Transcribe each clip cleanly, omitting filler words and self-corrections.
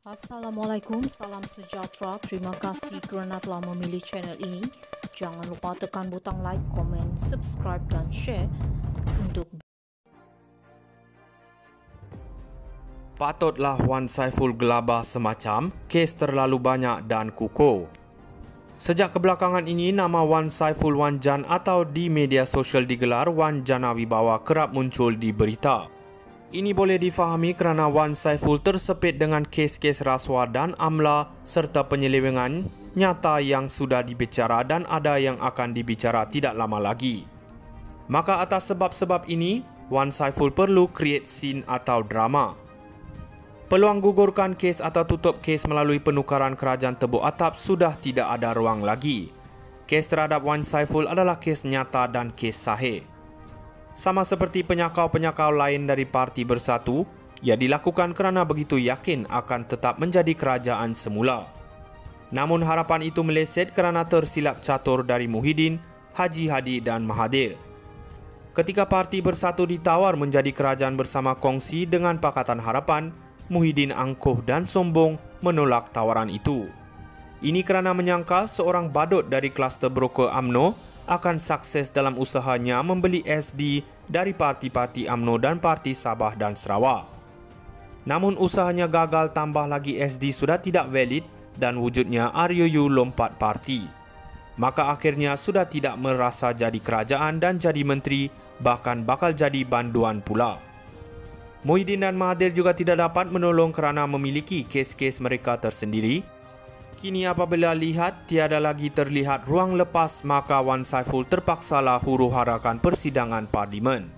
Assalamualaikum, salam sejahtera. Terima kasih kerana telah memilih channel ini. Jangan lupa tekan butang like, komen, subscribe dan share untuk Patutlah Wan Saiful gelabah semacam kes terlalu banyak dan kukuh. Sejak kebelakangan ini, nama Wan Saiful Wan Jan atau di media sosial digelar Wan Jana Wibawa kerap muncul di berita. Ini boleh difahami kerana Wan Saiful tersepit dengan kes-kes rasuah dan amla serta penyelewengan nyata yang sudah dibicara dan ada yang akan dibicara tidak lama lagi. Maka atas sebab-sebab ini, Wan Saiful perlu create scene atau drama. Peluang gugurkan kes atau tutup kes melalui penukaran kerajaan tebuk atap sudah tidak ada ruang lagi. Kes terhadap Wan Saiful adalah kes nyata dan kes sahih. Sama seperti penyakau-penyakau lain dari Parti Bersatu, ia dilakukan kerana begitu yakin akan tetap menjadi kerajaan semula. Namun harapan itu meleset kerana tersilap catur dari Muhyiddin, Haji Hadi dan Mahathir. Ketika Parti Bersatu ditawar menjadi kerajaan bersama kongsi dengan Pakatan Harapan, Muhyiddin angkuh dan sombong menolak tawaran itu. Ini kerana menyangka seorang badut dari kluster broker UMNO akan sukses dalam usahanya membeli SD dari parti-parti UMNO dan Parti Sabah dan Sarawak. Namun usahanya gagal, tambah lagi SD sudah tidak valid dan wujudnya RUU lompat parti. Maka akhirnya sudah tidak merasa jadi kerajaan dan jadi menteri, bahkan bakal jadi banduan pula. Muhyiddin dan Mahathir juga tidak dapat menolong kerana memiliki kes-kes mereka tersendiri. Kini apabila lihat tiada lagi terlihat ruang lepas, maka Wan Saiful terpaksalah huru-harakan persidangan parlimen.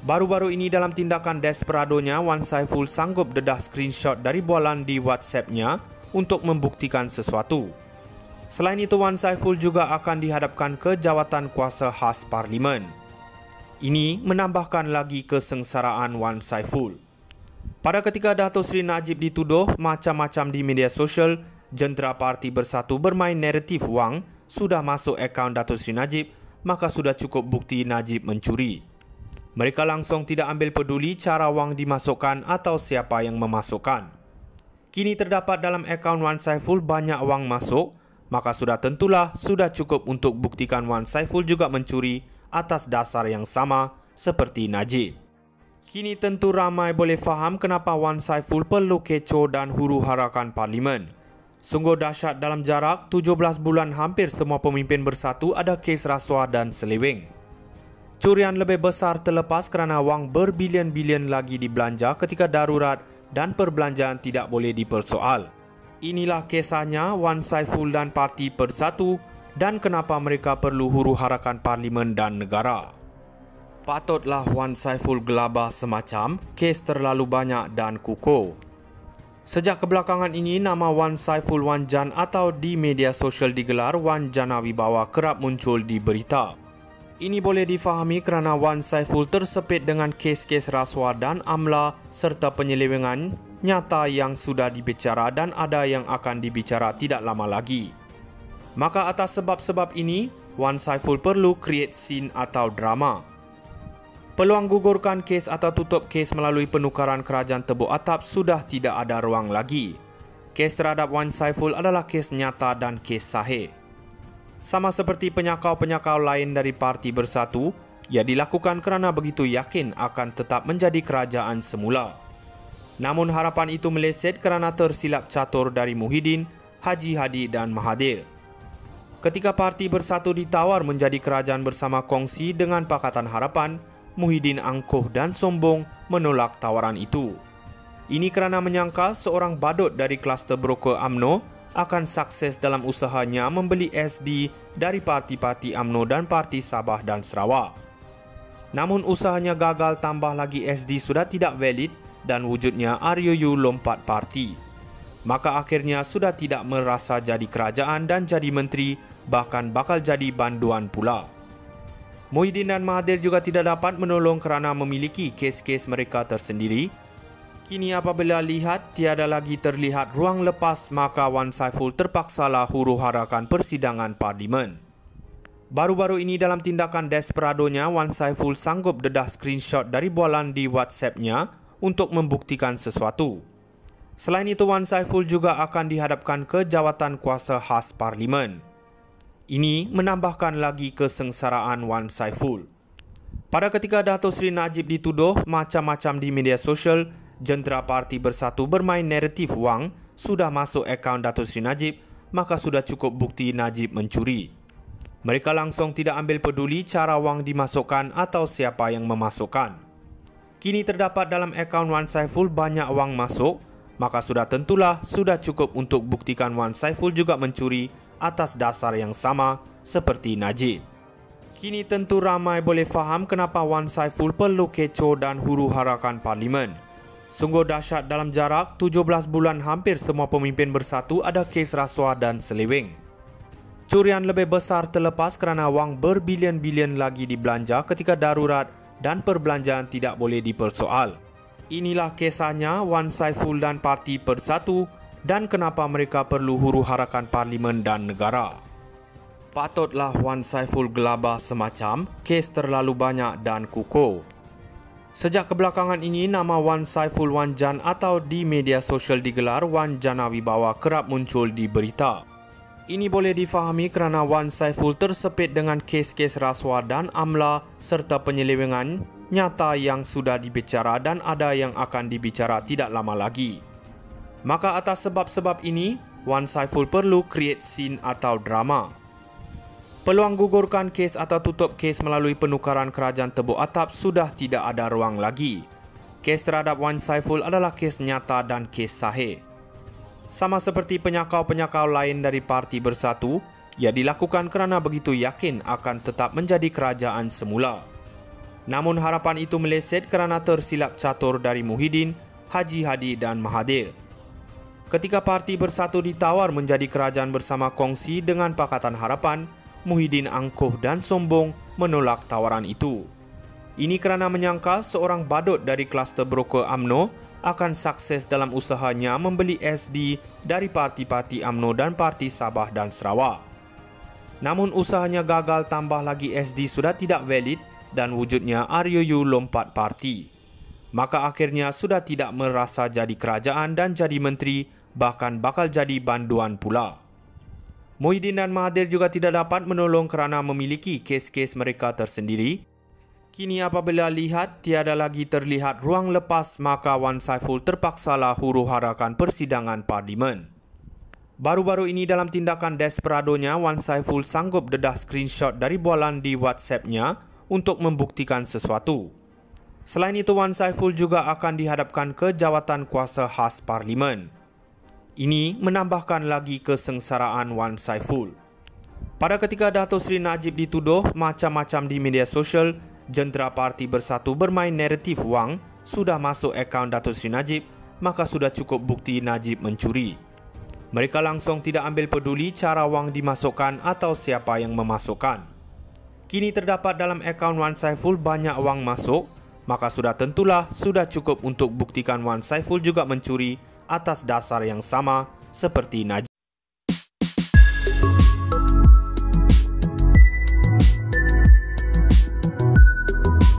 Baru-baru ini dalam tindakan desperadonya, Wan Saiful sanggup dedah screenshot dari bualan di WhatsApp-nya untuk membuktikan sesuatu. Selain itu, Wan Saiful juga akan dihadapkan ke jawatan kuasa khas parlimen. Ini menambahkan lagi kesengsaraan Wan Saiful. Pada ketika Datuk Seri Najib dituduh macam-macam di media sosial, jentera Parti Bersatu bermain naratif wang sudah masuk akaun Datuk Seri Najib, maka sudah cukup bukti Najib mencuri. Mereka langsung tidak ambil peduli cara wang dimasukkan atau siapa yang memasukkan. Kini terdapat dalam akaun Wan Saiful banyak wang masuk, maka sudah tentulah sudah cukup untuk buktikan Wan Saiful juga mencuri atas dasar yang sama seperti Najib. Kini tentu ramai boleh faham kenapa Wan Saiful perlu kecoh dan huru-harakan parlimen. Sungguh dahsyat, dalam jarak 17 bulan hampir semua pemimpin Bersatu ada kes rasuah dan seleweng. Curian lebih besar terlepas kerana wang berbilion-bilion lagi dibelanja ketika darurat dan perbelanjaan tidak boleh dipersoal. Inilah kisahnya Wan Saiful dan Parti Bersatu dan kenapa mereka perlu huru-harakan parlimen dan negara. Patutlah Wan Saiful gelabah semacam kes terlalu banyak dan kukuh. Sejak kebelakangan ini, nama Wan Saiful Wan Jan atau di media sosial digelar Wan Jana Wibawa kerap muncul di berita. Ini boleh difahami kerana Wan Saiful tersepit dengan kes-kes rasuah dan amla serta penyelewengan nyata yang sudah dibicara dan ada yang akan dibicara tidak lama lagi. Maka atas sebab-sebab ini, Wan Saiful perlu create scene atau drama. Peluang gugurkan kes atau tutup kes melalui penukaran kerajaan tebuk atap sudah tidak ada ruang lagi. Kes terhadap Wan Saiful adalah kes nyata dan kes sahih. Sama seperti penyakau-penyakau lain dari Parti Bersatu, ia dilakukan kerana begitu yakin akan tetap menjadi kerajaan semula. Namun harapan itu meleset kerana tersilap catur dari Muhyiddin, Haji Hadi dan Mahathir. Ketika Parti Bersatu ditawar menjadi kerajaan bersama kongsi dengan Pakatan Harapan, Muhyiddin angkuh dan sombong menolak tawaran itu. Ini kerana menyangka seorang badut dari kluster broker UMNO akan sukses dalam usahanya membeli SD dari parti-parti UMNO dan Parti Sabah dan Sarawak. Namun usahanya gagal, tambah lagi SD sudah tidak valid dan wujudnya RUU lompat parti. Maka akhirnya sudah tidak merasa jadi kerajaan dan jadi menteri, bahkan bakal jadi banduan pula. Muhyiddin dan Mahathir juga tidak dapat menolong kerana memiliki kes-kes mereka tersendiri. Kini apabila lihat tiada lagi terlihat ruang lepas, maka Wan Saiful terpaksalah huru-harakan persidangan parlimen. Baru-baru ini dalam tindakan desperadonya, Wan Saiful sanggup dedah screenshot dari bualan di WhatsApp-nya untuk membuktikan sesuatu. Selain itu, Wan Saiful juga akan dihadapkan ke jawatan kuasa khas Parlimen. Ini menambahkan lagi kesengsaraan Wan Saiful. Pada ketika Datuk Seri Najib dituduh macam-macam di media sosial, jentera Parti Bersatu bermain naratif wang sudah masuk akaun Datuk Seri Najib, maka sudah cukup bukti Najib mencuri. Mereka langsung tidak ambil peduli cara wang dimasukkan atau siapa yang memasukkan. Kini terdapat dalam akaun Wan Saiful banyak wang masuk, maka sudah tentulah sudah cukup untuk buktikan Wan Saiful juga mencuri atas dasar yang sama seperti Najib. Kini tentu ramai boleh faham kenapa Wan Saiful perlu kecoh dan huru-harakan Parlimen. Sungguh dahsyat dalam jarak 17 bulan hampir semua pemimpin bersatu ada kes rasuah dan seleweng. Curian lebih besar terlepas kerana wang berbilion-bilion lagi dibelanja ketika darurat dan perbelanjaan tidak boleh dipersoal. Inilah kisahnya Wan Saiful dan Parti Bersatu dan kenapa mereka perlu huru-harakan Parlimen dan negara. Patutlah Wan Saiful gelabah semacam kes terlalu banyak dan kukuh. Sejak kebelakangan ini, nama Wan Saiful Wan Jan atau di media sosial digelar Wan Janawibawa kerap muncul di berita. Ini boleh difahami kerana Wan Saiful tersepit dengan kes-kes rasuah dan amla serta penyelewengan nyata yang sudah dibicara dan ada yang akan dibicara tidak lama lagi. Maka atas sebab-sebab ini, Wan Saiful perlu create scene atau drama. Peluang gugurkan kes atau tutup kes melalui penukaran kerajaan tebuk atap sudah tidak ada ruang lagi. Kes terhadap Wan Saiful adalah kes nyata dan kes sahih. Sama seperti penyakau-penyakau lain dari Parti Bersatu, ia dilakukan kerana begitu yakin akan tetap menjadi kerajaan semula. Namun harapan itu meleset kerana tersilap catur dari Muhyiddin, Haji Hadi dan Mahathir. Ketika Parti Bersatu ditawar menjadi kerajaan bersama kongsi dengan Pakatan Harapan, Muhyiddin angkuh dan sombong menolak tawaran itu. Ini kerana menyangka seorang badut dari kluster broker UMNO akan sukses dalam usahanya membeli SD dari parti-parti UMNO dan Parti Sabah dan Sarawak. Namun usahanya gagal, tambah lagi SD sudah tidak valid dan wujudnya RUU lompat parti. Maka akhirnya sudah tidak merasa jadi kerajaan dan jadi menteri, bahkan bakal jadi banduan pula. Muhyiddin dan Mahathir juga tidak dapat menolong kerana memiliki kes-kes mereka tersendiri. Kini apabila lihat tiada lagi terlihat ruang lepas, maka Wan Saiful terpaksalah huru-harakan persidangan Parlimen. Baru-baru ini dalam tindakan desperadonya, Wan Saiful sanggup dedah screenshot dari bualan di WhatsApp-nya untuk membuktikan sesuatu. Selain itu, Wan Saiful juga akan dihadapkan ke jawatan kuasa khas Parlimen. Ini menambahkan lagi kesengsaraan Wan Saiful. Pada ketika Datuk Seri Najib dituduh macam-macam di media sosial, jentera Parti Bersatu bermain naratif wang sudah masuk akaun Datuk Seri Najib, maka sudah cukup bukti Najib mencuri. Mereka langsung tidak ambil peduli cara wang dimasukkan atau siapa yang memasukkan. Kini terdapat dalam akaun Wan Saiful banyak wang masuk, maka sudah tentulah sudah cukup untuk buktikan Wan Saiful juga mencuri atas dasar yang sama seperti Najib.